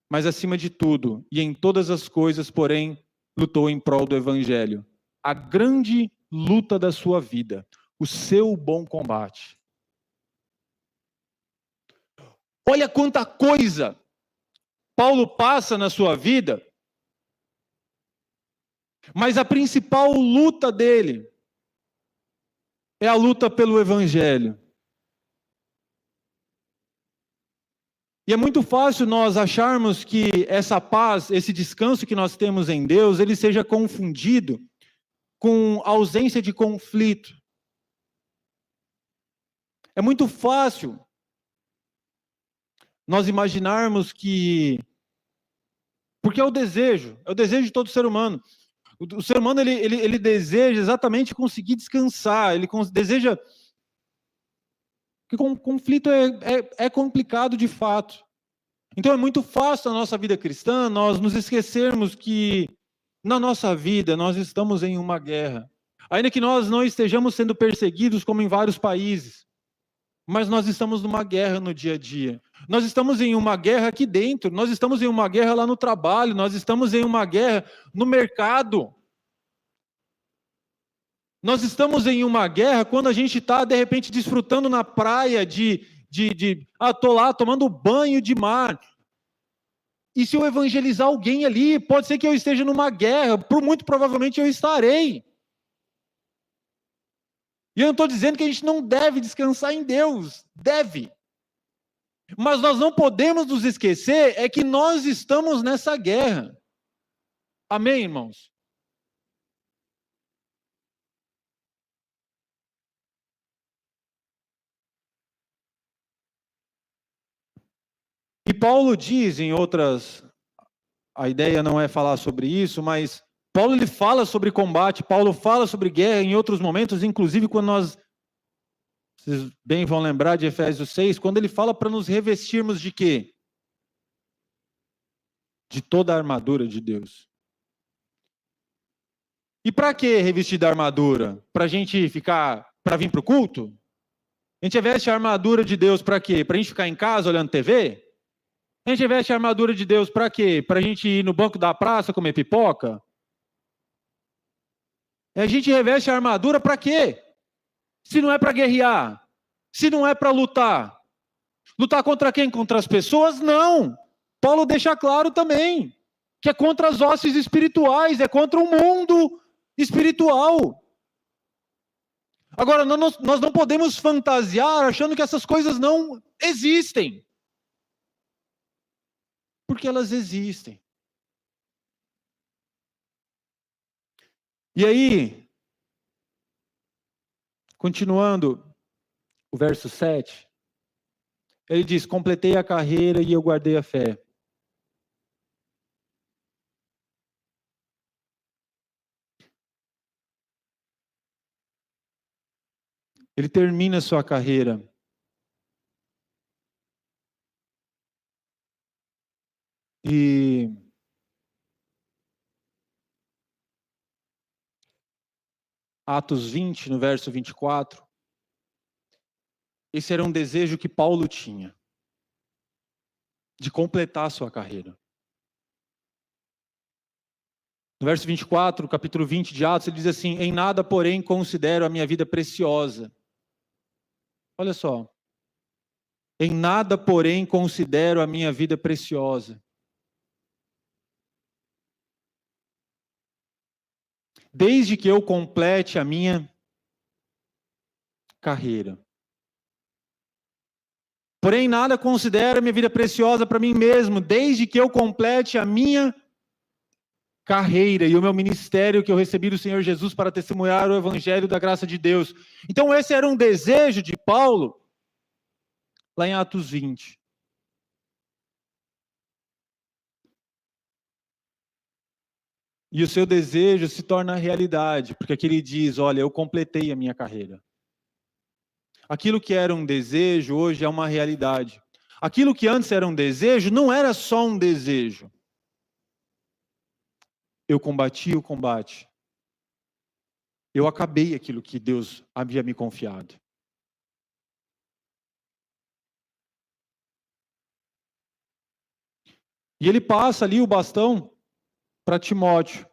S1: Mas acima de tudo, e em todas as coisas, porém, lutou em prol do Evangelho. A grande luta da sua vida, o seu bom combate. Olha quanta coisa Paulo passa na sua vida, mas a principal luta dele é a luta pelo Evangelho. E é muito fácil nós acharmos que essa paz, esse descanso que nós temos em Deus, ele seja confundido com ausência de conflito. É muito fácil nós imaginarmos que... Porque é o desejo de todo ser humano. O ser humano, ele deseja exatamente conseguir descansar, ele deseja... Porque conflito é complicado de fato. Então é muito fácil na nossa vida cristã nós nos esquecermos que na nossa vida nós estamos em uma guerra. Ainda que nós não estejamos sendo perseguidos como em vários países, mas nós estamos numa guerra no dia a dia. Nós estamos em uma guerra aqui dentro, nós estamos em uma guerra lá no trabalho, nós estamos em uma guerra no mercado. Nós estamos em uma guerra quando a gente está, de repente, desfrutando na praia tô lá tomando banho de mar. E se eu evangelizar alguém ali, pode ser que eu esteja numa guerra, muito provavelmente eu estarei. E eu não estou dizendo que a gente não deve descansar em Deus, deve. Mas nós não podemos nos esquecer é que nós estamos nessa guerra. Amém, irmãos? E Paulo diz em outras, a ideia não é falar sobre isso, mas Paulo ele fala sobre combate, Paulo fala sobre guerra em outros momentos, inclusive quando vocês bem vão lembrar de Efésios 6, quando ele fala para nos revestirmos de quê? De toda a armadura de Deus. E para que revestir da armadura? Para a gente para vir para o culto? A gente veste a armadura de Deus para quê? Para a gente ficar em casa olhando TV? A gente veste a armadura de Deus para quê? Para a gente ir no banco da praça comer pipoca? A gente reveste a armadura para quê? Se não é para guerrear? Se não é para lutar? Lutar contra quem? Contra as pessoas? Não! Paulo deixa claro também que é contra as hostes espirituais, é contra o mundo espiritual. Agora, nós não podemos fantasiar achando que essas coisas não existem. Porque elas existem. E aí, continuando o verso 7, ele diz: completei a carreira e eu guardei a fé. Ele termina a sua carreira. E Atos 20, no verso 24, esse era um desejo que Paulo tinha, de completar a sua carreira. No verso 24, capítulo 20 de Atos, ele diz assim: em nada, porém, considero a minha vida preciosa. Olha só. Em nada, porém, considero a minha vida preciosa. Desde que eu complete a minha carreira. Porém, nada considero a minha vida preciosa para mim mesmo, desde que eu complete a minha carreira e o meu ministério que eu recebi do Senhor Jesus para testemunhar o evangelho da graça de Deus. Então esse era um desejo de Paulo, lá em Atos 20. E o seu desejo se torna realidade, porque aqui ele diz: olha, eu completei a minha carreira. Aquilo que era um desejo, hoje é uma realidade. Aquilo que antes era um desejo, não era só um desejo. Eu combati o combate. Eu acabei aquilo que Deus havia me confiado. E ele passa ali o bastão para Timóteo.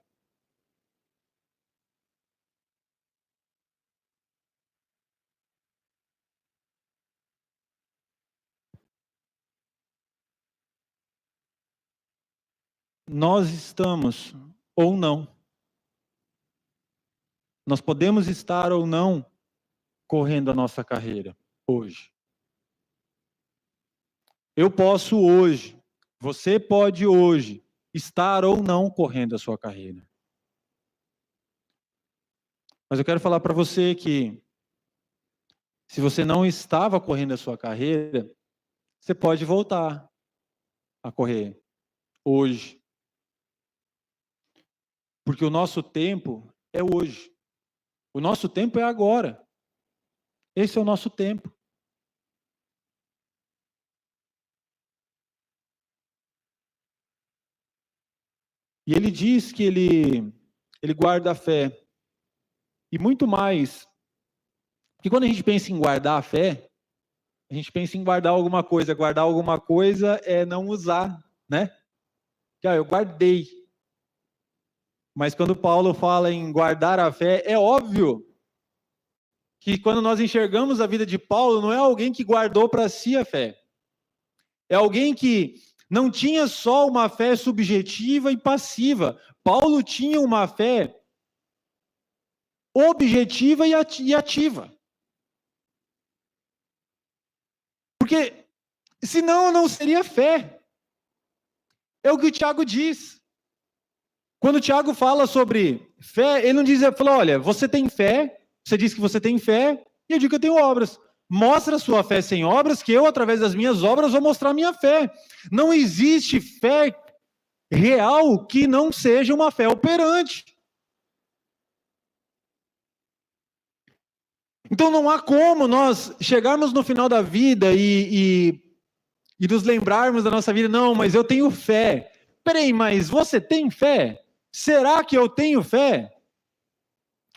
S1: Nós estamos ou não. Nós podemos estar ou não correndo a nossa carreira hoje. Eu posso hoje, você pode hoje estar ou não correndo a sua carreira. Mas eu quero falar para você que se você não estava correndo a sua carreira, você pode voltar a correr hoje. Porque o nosso tempo é hoje. O nosso tempo é agora. Esse é o nosso tempo. E ele diz que ele guarda a fé. E muito mais. Porque quando a gente pensa em guardar a fé, a gente pensa em guardar alguma coisa. Guardar alguma coisa é não usar, né? Eu guardei. Mas quando Paulo fala em guardar a fé, é óbvio que quando nós enxergamos a vida de Paulo, não é alguém que guardou para si a fé. É alguém que não tinha só uma fé subjetiva e passiva. Paulo tinha uma fé objetiva e ativa. Porque senão não seria fé. É o que o Tiago diz. Quando o Tiago fala sobre fé, ele não diz, ele fala, olha, você tem fé, você diz que você tem fé, e eu digo que eu tenho obras. Mostra a sua fé sem obras, que eu, através das minhas obras, vou mostrar a minha fé. Não existe fé real que não seja uma fé operante. Então não há como nós chegarmos no final da vida e nos lembrarmos da nossa vida, não, mas eu tenho fé. Peraí, mas você tem fé? Será que eu tenho fé?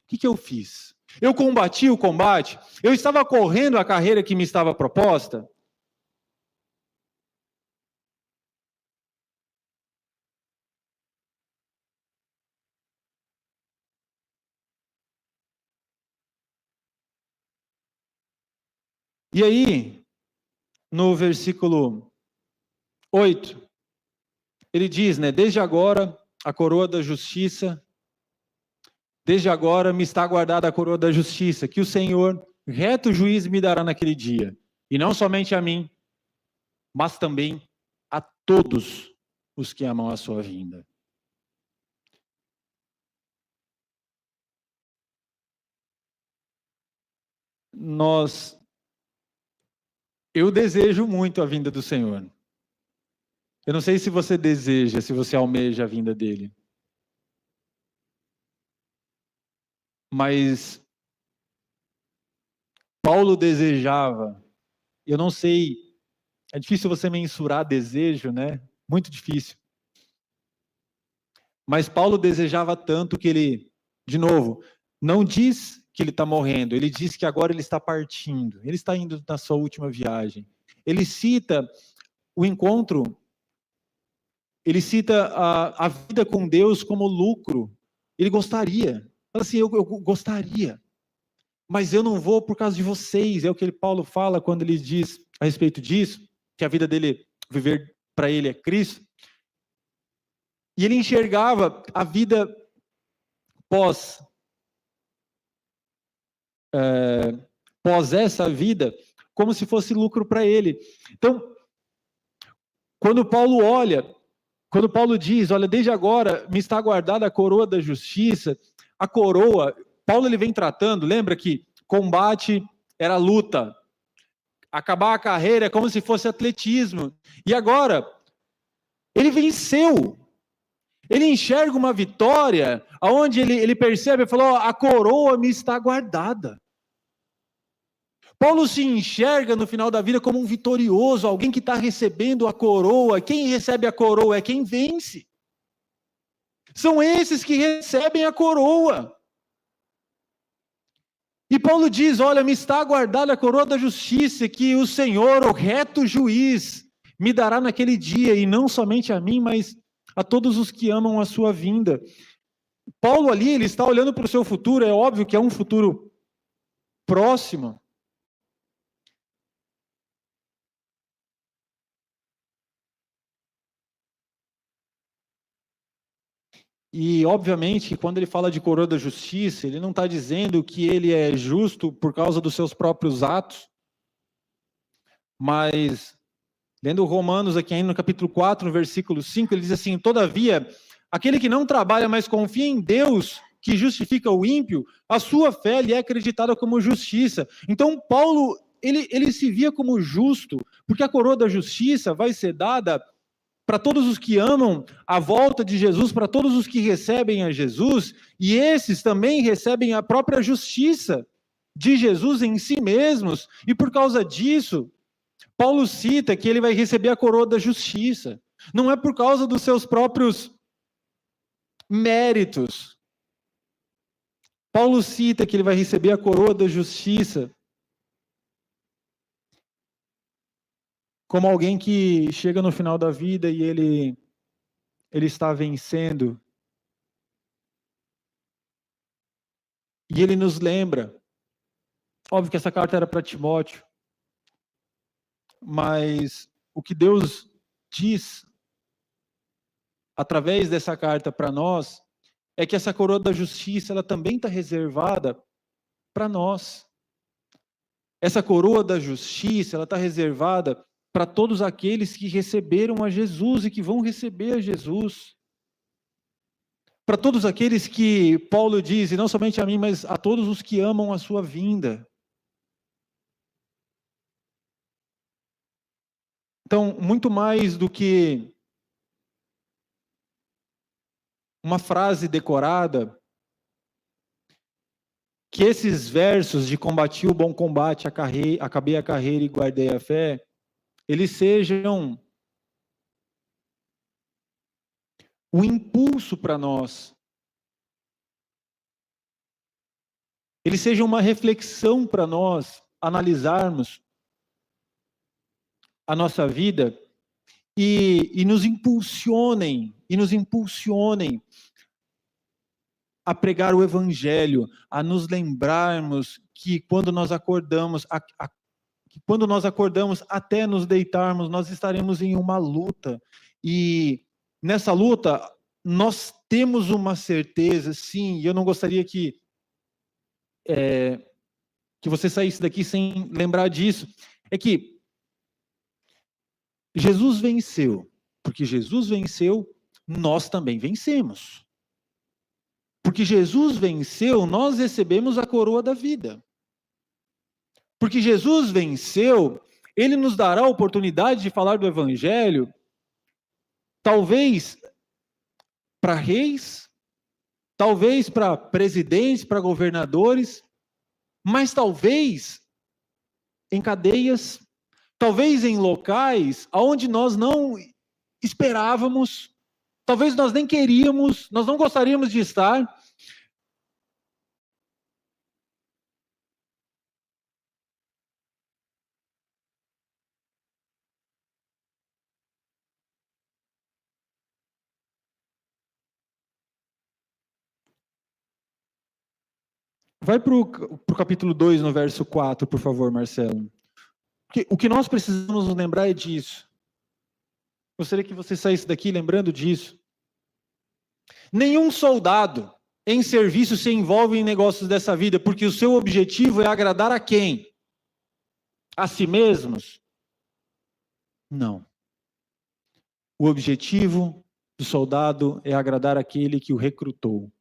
S1: O que eu fiz? Eu combati o combate? Eu estava correndo a carreira que me estava proposta? E aí, no versículo 8, ele diz, né, desde agora a coroa da justiça, desde agora me está guardada a coroa da justiça, que o Senhor, reto juiz, me dará naquele dia. E não somente a mim, mas também a todos os que amam a sua vinda. Eu desejo muito a vinda do Senhor. Eu não sei se você deseja, se você almeja a vinda dele. Mas Paulo desejava, eu não sei, é difícil você mensurar desejo, né? Muito difícil. Mas Paulo desejava tanto que ele, de novo, não diz que ele está morrendo, ele diz que agora ele está partindo, ele está indo na sua última viagem. Ele cita o encontro, ele cita a vida com Deus como lucro. Ele gostaria, fala assim, eu gostaria, mas eu não vou por causa de vocês. É o que Paulo fala quando ele diz a respeito disso, que a vida dele, viver para ele é Cristo. E ele enxergava a vida pós essa vida como se fosse lucro para ele. Então, quando Paulo diz, olha, desde agora me está guardada a coroa da justiça, a coroa, Paulo ele vem tratando, lembra que combate era luta, acabar a carreira é como se fosse atletismo, e agora, ele venceu, ele enxerga uma vitória, onde ele percebe, ele falou, a coroa me está guardada. Paulo se enxerga no final da vida como um vitorioso, alguém que está recebendo a coroa. Quem recebe a coroa é quem vence. São esses que recebem a coroa. E Paulo diz, olha, me está aguardada a coroa da justiça, que o Senhor, o reto juiz, me dará naquele dia, e não somente a mim, mas a todos os que amam a sua vinda. Paulo ali, ele está olhando para o seu futuro, é óbvio que é um futuro próximo. E, obviamente, quando ele fala de coroa da justiça, ele não está dizendo que ele é justo por causa dos seus próprios atos, mas, lendo Romanos aqui ainda no capítulo 4, no versículo 5, ele diz assim, todavia, aquele que não trabalha, mas confia em Deus, que justifica o ímpio, a sua fé lhe é acreditada como justiça. Então, Paulo, ele se via como justo, porque a coroa da justiça vai ser dada para todos os que amam a volta de Jesus, para todos os que recebem a Jesus, e esses também recebem a própria justiça de Jesus em si mesmos, e por causa disso, Paulo cita que ele vai receber a coroa da justiça. Não é por causa dos seus próprios méritos. Paulo cita que ele vai receber a coroa da justiça como alguém que chega no final da vida e ele está vencendo. E ele nos lembra, óbvio que essa carta era para Timóteo, mas o que Deus diz através dessa carta para nós é que essa coroa da justiça, ela também está reservada para nós. Essa coroa da justiça, ela está reservada para todos aqueles que receberam a Jesus e que vão receber a Jesus. Para todos aqueles que Paulo diz, e não somente a mim, mas a todos os que amam a sua vinda. Então, muito mais do que uma frase decorada, que esses versos de combati o bom combate, acabei a carreira e guardei a fé, eles sejam um impulso para nós. Eles sejam uma reflexão para nós analisarmos a nossa vida e nos impulsionem a pregar o evangelho, a nos lembrarmos que quando nós acordamos, até nos deitarmos, nós estaremos em uma luta. E nessa luta, nós temos uma certeza, sim, e eu não gostaria que você saísse daqui sem lembrar disso, é que Jesus venceu. Porque Jesus venceu, nós também vencemos. Porque Jesus venceu, nós recebemos a coroa da vida. Porque Jesus venceu, Ele nos dará a oportunidade de falar do Evangelho, talvez para reis, talvez para presidentes, para governadores, mas talvez em cadeias, talvez em locais onde nós não esperávamos, talvez nós nem queríamos, nós não gostaríamos de estar. Vai para o capítulo 2, no verso 4, por favor, Marcelo. Porque o que nós precisamos nos lembrar é disso. Gostaria que você saísse daqui lembrando disso. Nenhum soldado em serviço se envolve em negócios dessa vida, porque o seu objetivo é agradar a quem? A si mesmos? Não. O objetivo do soldado é agradar aquele que o recrutou.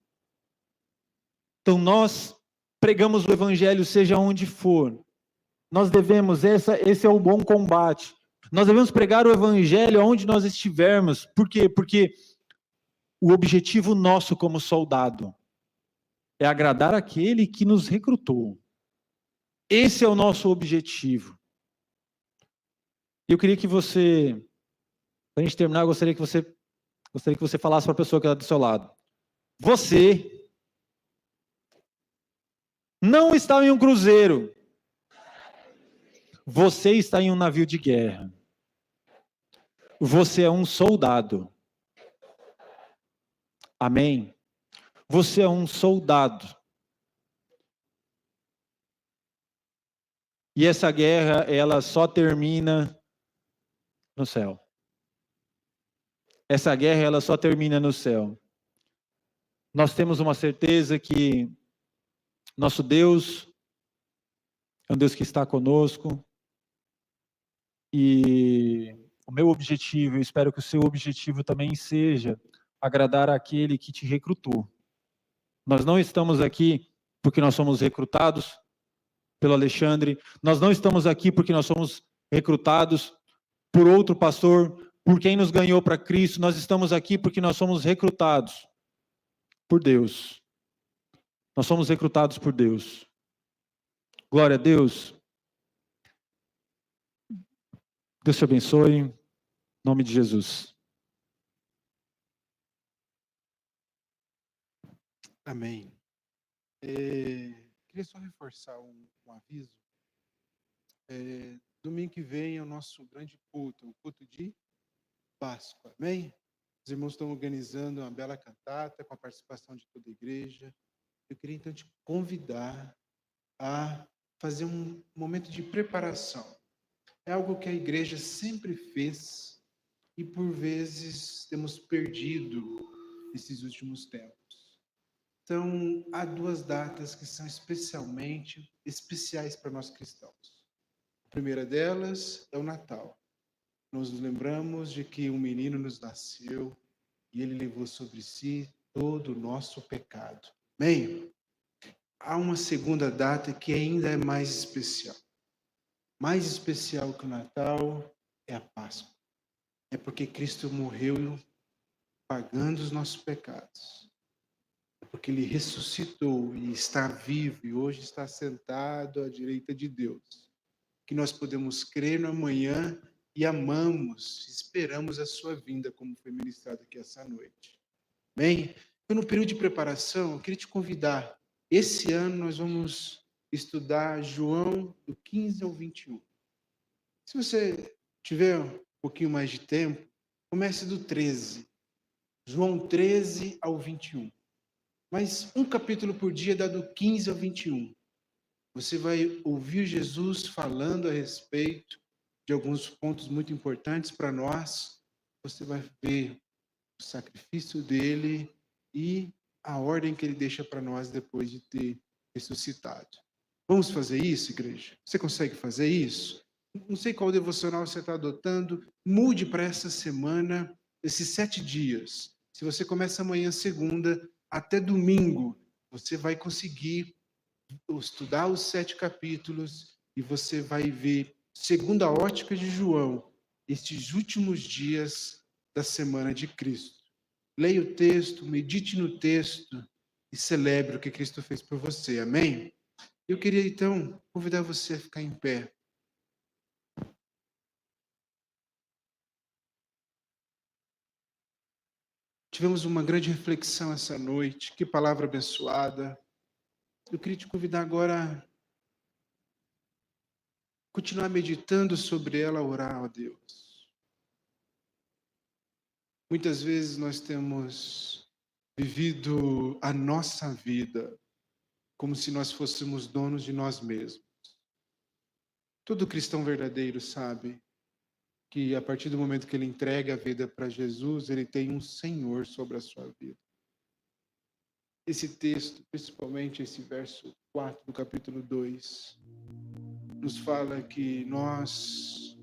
S1: Então nós pregamos o evangelho seja onde for. Nós devemos, esse é o bom combate. Nós devemos pregar o evangelho onde nós estivermos. Por quê? Porque o objetivo nosso como soldado é agradar aquele que nos recrutou. Esse é o nosso objetivo. Eu queria que você, para a gente terminar, eu gostaria que você falasse para a pessoa que está do seu lado. Você não está em um cruzeiro. Você está em um navio de guerra. Você é um soldado. Amém? Você é um soldado. E essa guerra, ela só termina no céu. Essa guerra, ela só termina no céu. Nós temos uma certeza que nosso Deus é um Deus que está conosco. E o meu objetivo, eu espero que o seu objetivo também seja agradar aquele que te recrutou. Nós não estamos aqui porque nós somos recrutados pelo Alexandre. Nós não estamos aqui porque nós somos recrutados por outro pastor, por quem nos ganhou para Cristo. Nós estamos aqui porque nós somos recrutados por Deus. Nós somos recrutados por Deus. Glória a Deus. Deus te abençoe. Em nome de Jesus.
S2: Amém. Queria só reforçar um aviso. Domingo que vem é o nosso grande culto, o culto de Páscoa. Amém? Os irmãos estão organizando uma bela cantata com a participação de toda a igreja. Eu queria então te convidar a fazer um momento de preparação. É algo que a igreja sempre fez e por vezes temos perdido nesses últimos tempos. Então, há duas datas que são especialmente especiais para nós cristãos. A primeira delas é o Natal. Nós nos lembramos de que um menino nos nasceu e ele levou sobre si todo o nosso pecado. Amém? Há uma segunda data que ainda é mais especial. Mais especial que o Natal é a Páscoa. É porque Cristo morreu pagando os nossos pecados. É porque Ele ressuscitou e está vivo e hoje está sentado à direita de Deus. Que nós podemos crer no amanhã e amamos, esperamos a sua vinda, como foi ministrado aqui essa noite. Bem, então, no período de preparação, eu queria te convidar. Esse ano nós vamos estudar João do 15 ao 21. Se você tiver um pouquinho mais de tempo, comece do 13. João 13 ao 21. Mas um capítulo por dia dá do 15 ao 21. Você vai ouvir Jesus falando a respeito de alguns pontos muito importantes para nós. Você vai ver o sacrifício dele e a ordem que ele deixa para nós depois de ter ressuscitado. Vamos fazer isso, igreja? Você consegue fazer isso? Não sei qual devocional você está adotando. Mude para essa semana, esses 7 dias. Se você começa amanhã, segunda, até domingo, você vai conseguir estudar os 7 capítulos e você vai ver, segundo a ótica de João, estes últimos dias da semana de Cristo. Leia o texto, medite no texto e celebre o que Cristo fez por você. Amém? Eu queria, então, convidar você a ficar em pé. Tivemos uma grande reflexão essa noite. Que palavra abençoada. Eu queria te convidar agora a continuar meditando sobre ela, a orar a Deus. Muitas vezes nós temos vivido a nossa vida como se nós fôssemos donos de nós mesmos. Todo cristão verdadeiro sabe que a partir do momento que ele entrega a vida para Jesus, ele tem um Senhor sobre a sua vida. Esse texto, principalmente esse verso 4 do capítulo 2, nos fala que nós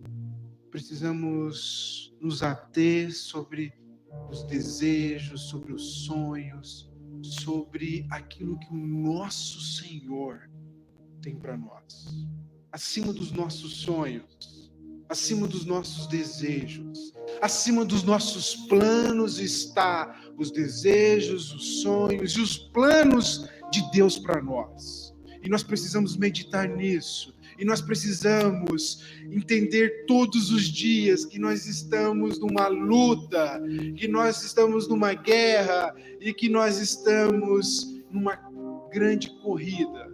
S2: precisamos nos ater sobre os desejos, sobre os sonhos, sobre aquilo que o nosso Senhor tem para nós. Acima dos nossos sonhos, acima dos nossos desejos, acima dos nossos planos está os desejos, os sonhos e os planos de Deus para nós. E nós precisamos meditar nisso. E nós precisamos entender todos os dias que nós estamos numa luta, que nós estamos numa guerra e que nós estamos numa grande corrida.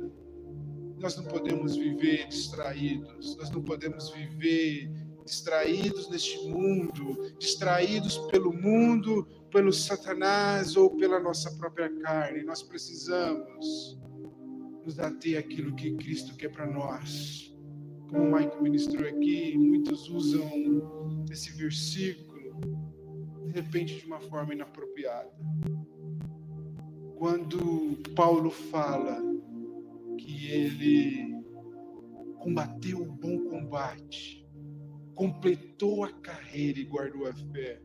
S2: Nós não podemos viver distraídos, nós não podemos viver distraídos neste mundo, distraídos pelo mundo, pelo Satanás ou pela nossa própria carne. Nós precisamos nos ater àquilo que Cristo quer para nós. Como o Michael ministrou aqui, muitos usam esse versículo, de repente, de uma forma inapropriada. Quando Paulo fala que ele combateu o bom combate, completou a carreira e guardou a fé,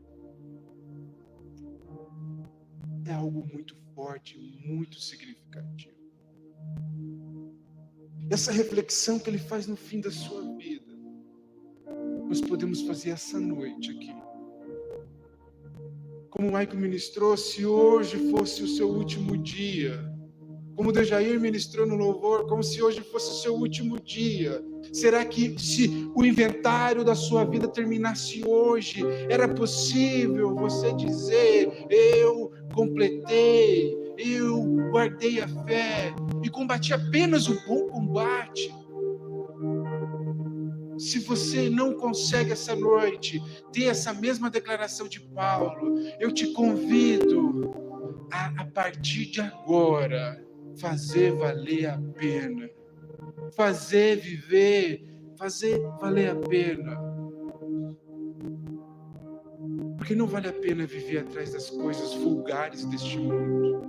S2: é algo muito forte, muito significativo. Essa reflexão que ele faz no fim da sua vida, nós podemos fazer essa noite aqui. Como o Michael ministrou, se hoje fosse o seu último dia, como o Dejair ministrou no louvor, como se hoje fosse o seu último dia, será que se o inventário da sua vida terminasse hoje, era possível você dizer: eu completei, eu guardei a fé e combati apenas o bom combate? Se você não consegue essa noite ter essa mesma declaração de Paulo, eu te convido a partir de agora, fazer valer a pena. Fazer viver, fazer valer a pena. Porque não vale a pena viver atrás das coisas vulgares deste mundo.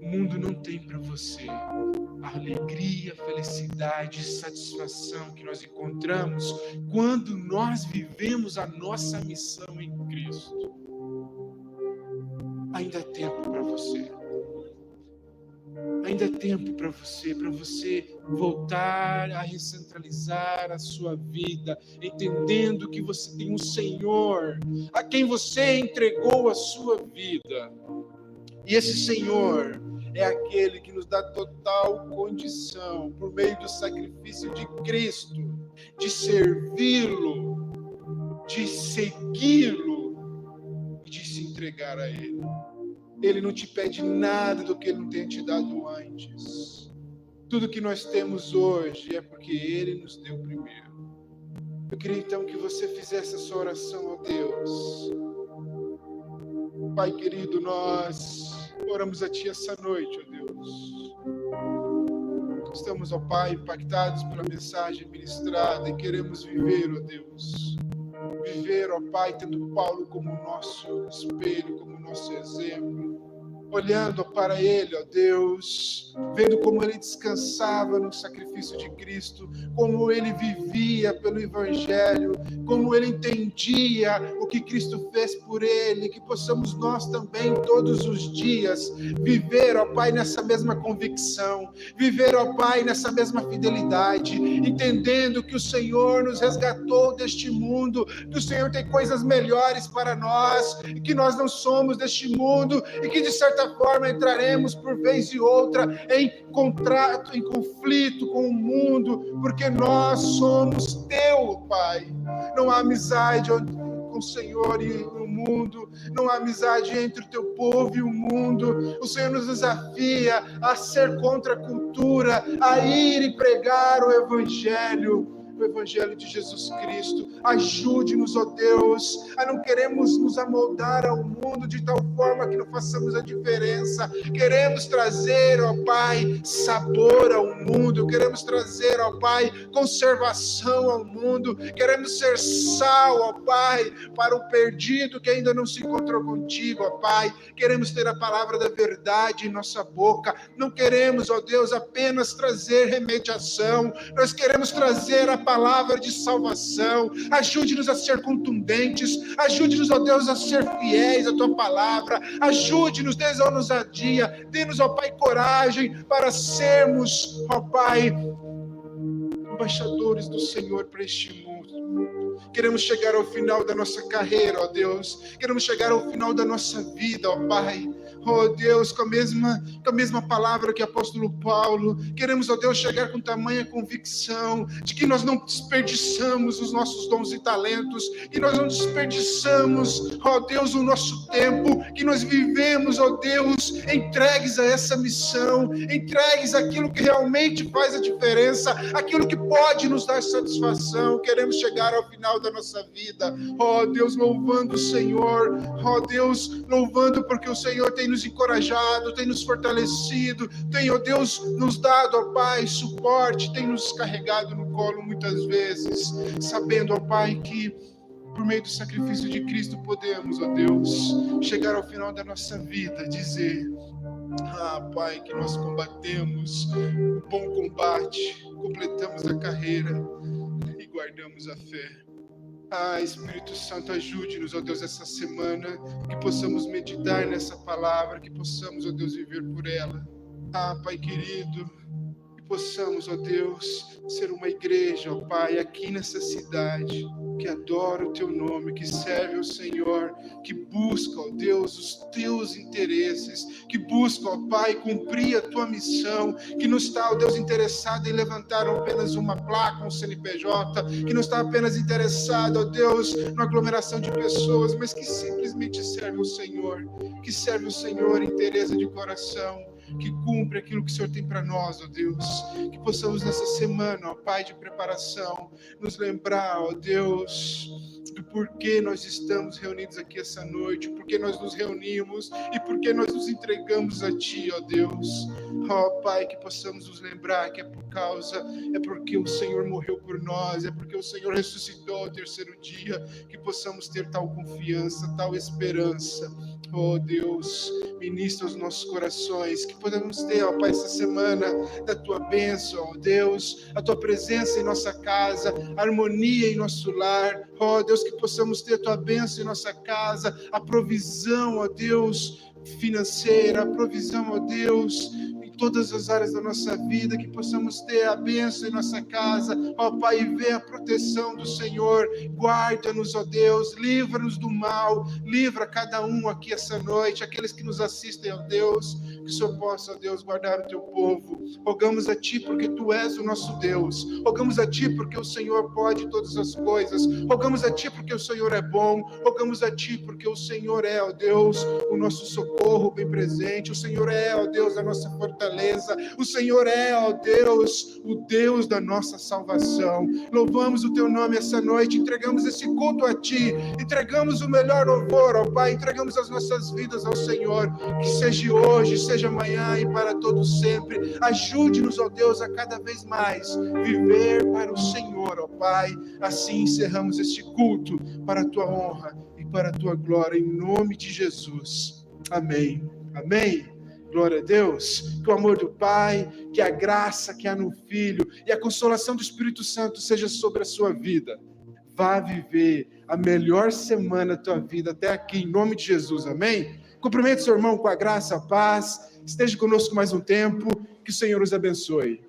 S2: O mundo não tem para você a alegria, a felicidade, a satisfação que nós encontramos quando nós vivemos a nossa missão em Cristo. Ainda há tempo para você. Ainda é tempo para você voltar a recentralizar a sua vida, entendendo que você tem um Senhor a quem você entregou a sua vida. E esse Senhor é aquele que nos dá total condição, por meio do sacrifício de Cristo, de servi-lo, de segui-lo e de se entregar a Ele. Ele não te pede nada do que Ele não tenha te dado antes. Tudo que nós temos hoje é porque Ele nos deu primeiro. Eu queria então que você fizesse essa oração a Deus. Pai querido, nós oramos a Ti essa noite, ó Deus. Estamos, ó Pai, impactados pela mensagem ministrada e queremos viver, ó Deus. Viver, ó Pai, tendo Paulo como nosso espelho, como nosso exemplo, olhando para ele, ó Deus, vendo como ele descansava no sacrifício de Cristo, como ele vivia pelo Evangelho, como ele entendia o que Cristo fez por ele, que possamos nós também todos os dias viver, ó Pai, nessa mesma convicção, viver, ó Pai, nessa mesma fidelidade, entendendo que o Senhor nos resgatou deste mundo, que o Senhor tem coisas melhores para nós, e que nós não somos deste mundo, e que de certa forma entraremos por vez e outra em contrato, em conflito com o mundo, porque nós somos teu, Pai. Não há amizade com o Senhor e o mundo, não há amizade entre o teu povo e o mundo. O Senhor nos desafia a ser contra a cultura, a ir e pregar o Evangelho de Jesus Cristo. Ajude-nos, ó Deus, a não queremos nos amoldar ao mundo de tal forma que não façamos a diferença. Queremos trazer, ó Pai, sabor ao mundo, queremos trazer, ó Pai, conservação ao mundo, queremos ser sal, ó Pai, para o perdido que ainda não se encontrou contigo, ó Pai. Queremos ter a palavra da verdade em nossa boca, não queremos, ó Deus, apenas trazer remediação, nós queremos trazer a palavra de salvação. Ajude-nos a ser contundentes, ajude-nos, ó Deus, a ser fiéis à tua palavra, ajude-nos, dê-nos ousadia, dê-nos, ó Pai, coragem para sermos, ó Pai, embaixadores do Senhor para este mundo. Queremos chegar ao final da nossa carreira, ó Deus, queremos chegar ao final da nossa vida, ó Pai, ó Deus, com a mesma palavra que o apóstolo Paulo. Queremos, ó Deus, chegar com tamanha convicção de que nós não desperdiçamos os nossos dons e talentos, que nós não desperdiçamos, ó Deus, o nosso tempo, que nós vivemos, ó Deus, entregues a essa missão, entregues aquilo que realmente faz a diferença, aquilo que pode nos dar satisfação. Queremos chegar ao final da nossa vida, ó Deus, louvando o Senhor, ó Deus, louvando porque o Senhor tem nos encorajado, tem nos fortalecido, tem, ó Deus, nos dado, ó Pai, suporte, tem nos carregado no colo muitas vezes, sabendo, ó Pai, que por meio do sacrifício de Cristo podemos, ó Deus, chegar ao final da nossa vida, dizer: Pai, que nós combatemos o bom combate, completamos a carreira e guardamos a fé. Espírito Santo, ajude-nos, ó Deus, essa semana, que possamos meditar nessa palavra, que possamos, ó Deus, viver por ela. Pai querido, que possamos, ó Deus, ser uma igreja, ó Pai, aqui nessa cidade, que adora o Teu nome, que serve ao Senhor, que busca, ó Deus, os Teus interesses, que busca, ó Pai, cumprir a Tua missão, que não está, ó Deus, interessado em levantar apenas uma placa, um CNPJ, que não está apenas interessado, ó Deus, na aglomeração de pessoas, mas que simplesmente serve ao Senhor, que serve ao Senhor em interesse de coração, que cumpre aquilo que o Senhor tem para nós, ó Deus, que possamos nessa semana, ó Pai, de preparação, nos lembrar, ó Deus, do porquê nós estamos reunidos aqui essa noite, porquê nós nos reunimos e porquê nós nos entregamos a Ti, ó Deus. Ó Pai, que possamos nos lembrar que é porque o Senhor morreu por nós, é porque o Senhor ressuscitou ao terceiro dia, que possamos ter tal confiança, tal esperança. Ó Deus, ministra os nossos corações, que podemos ter, ó Pai, essa semana da Tua bênção, ó Deus, a Tua presença em nossa casa, harmonia em nosso lar, ó Deus, que possamos ter a Tua bênção em nossa casa, a provisão, ó Deus, financeira, a provisão, ó Deus, todas as áreas da nossa vida, que possamos ter a bênção em nossa casa, ó Pai, e ver a proteção do Senhor. Guarda-nos, ó Deus, livra-nos do mal, livra cada um aqui essa noite, aqueles que nos assistem, ó Deus, que o Senhor possa, ó Deus, guardar o Teu povo. Rogamos a Ti porque Tu és o nosso Deus, rogamos a Ti porque o Senhor pode todas as coisas, rogamos a Ti porque o Senhor é bom, rogamos a Ti porque o Senhor é, ó Deus, o nosso socorro bem presente, o Senhor é, ó Deus, a nossa fortaleza, o Senhor é, ó Deus, o Deus da nossa salvação. Louvamos o Teu nome essa noite, entregamos esse culto a Ti, entregamos o melhor louvor, ó Pai, entregamos as nossas vidas ao Senhor, que seja hoje, seja amanhã e para todos sempre. Ajude-nos, ó Deus, a cada vez mais viver para o Senhor, ó Pai. Assim encerramos este culto para a Tua honra e para a Tua glória, em nome de Jesus. Amém. Amém. Glória a Deus, que o amor do Pai, que a graça que há no Filho e a consolação do Espírito Santo seja sobre a sua vida. Vá viver a melhor semana da tua vida até aqui, em nome de Jesus, amém? Cumprimente seu irmão com a graça, a paz, esteja conosco mais um tempo, que o Senhor os abençoe.